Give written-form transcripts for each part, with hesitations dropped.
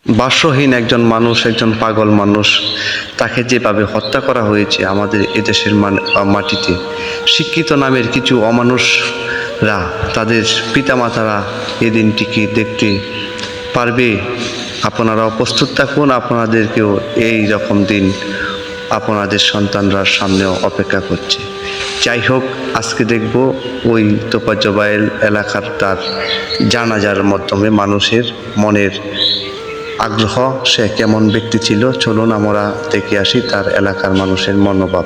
বাসহীন একজন মানুষ, একজন পাগল মানুষ, তাকে যেভাবে হত্যা করা হয়েছে আমাদের এদেশের মাটিতে, শিক্ষিত নামের কিছু অমানুষরা, তাদের পিতামাতারা এই দিনটিকে দেখতে পারবে। আপনারাও প্রস্তুত থাকুন, আপনাদেরকেও এই রকম দিন আপনাদের সন্তানরা সামনেও অপেক্ষা করছে। যাই হোক, আজকে দেখব ওই তোফাজ্জল এলাকার তার জানাজার মাধ্যমে মানুষের মনের আগ্রহ, সে কেমন ব্যক্তি ছিল। চলুন আমরা দেখে আসি তার এলাকার মানুষের মনোভাব।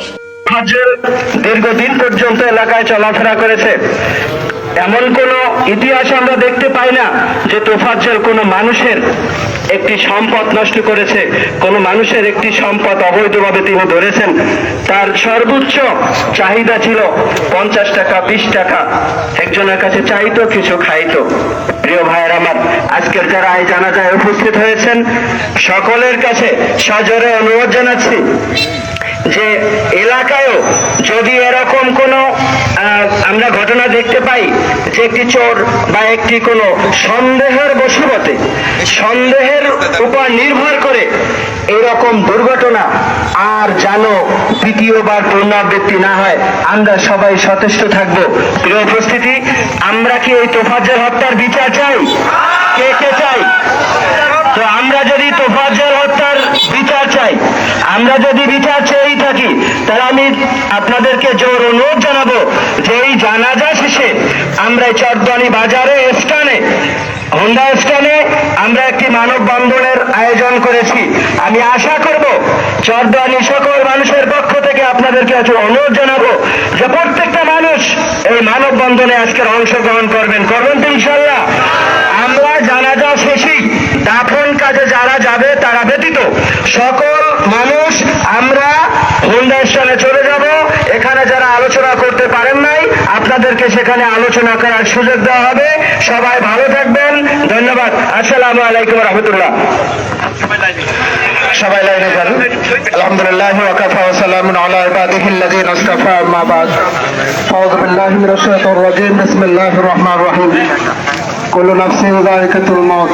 দীর্ঘদিন পর্যন্ত এলাকায় চলাফেরা করেছে, এমন কোন ইতিহাস আমরা দেখতে পাই না যে তোফাজ্জল কোনো মানুষের একটি সম্পদ নষ্ট করেছে, কোন মানুষের একটি সম্পদ অবৈধভাবে তিনি ধরেছেন। তার সর্বোচ্চ চাহিদা ছিল 50 টাকা, 20 টাকা, একজনের কাছে চাইতো, কিছু খাইতো। প্রিয় ভাইয়ের আমার, আজকের যারা এই জানাজায় উপস্থিত হয়েছেন সকলের কাছে সজোরে অনুরোধ জানাচ্ছি যে এলাকায়ও যদি এরকম কোনো আমরা ঘটনা দেখতে পাই যে একটি চোর বা একটি কোনো সন্দেহের বশবর্তী, সন্দেহের উপর নির্ভর করে এরকম দুর্ঘটনা আর যেন দ্বিতীয়বার পুনরাবৃত্তি না হয়, আমরা সবাই সচেষ্ট থাকবো। প্রিয় উপস্থিতি, আমরা কি এই তোফাজ্জল হত্যার বিচার চাই? কে কে চাই? তো আমরা যদি তোফাজ্জল হত্যার বিচার চাই, আমরা যদি বিচার চেয়েই থাকি, তাহলে আমি আপনাদেরকে জোর অনুরোধ জানাবো যে এই জানাজা শেষে আমরা চরদানি বাজারে স্থানে, হোন্ডা স্থানে আমরা একটি মানববন্ধনের আয়োজন করেছি। আমি আশা করব চরদানি সকল মানুষের পক্ষ থেকে আপনাদেরকে অনুরোধ জানাবো যে প্রত্যেকটা মানুষ এই মানববন্ধনে আজকের অংশগ্রহণ করবেন তো ইনশাল্লাহ। আমরা জানাজা শেষেই দাফন কাজে যারা যাবে তারা ব্যতীত সকল মানুষ আমরা হোন্ডা স্থানে চলে যাব। এখানে যারা আলোচনা করতে পারেন নাই, আপনাদেরকে সেখানে আলোচনা করার সুযোগ দেওয়া হবে। সবাই ভালো থাকবেন, ধন্যবাদ। আসসালামু আলাইকুম রহমতুল্লাহ। সবাই লাইনে যান। আলহামদুলিল্লাহ ওয়া কাফা ওয়া সালামুন আলা ইবাদিহিল্লাযিনা ইসতাফা, আম্মা বাদ। আউযু বিল্লাহি মিনাশ শাইতানির রাজীম। বিসমিল্লাহির রহমানির রহিম। কুল্লু নাফসিন যায়িকাতুল মাউত।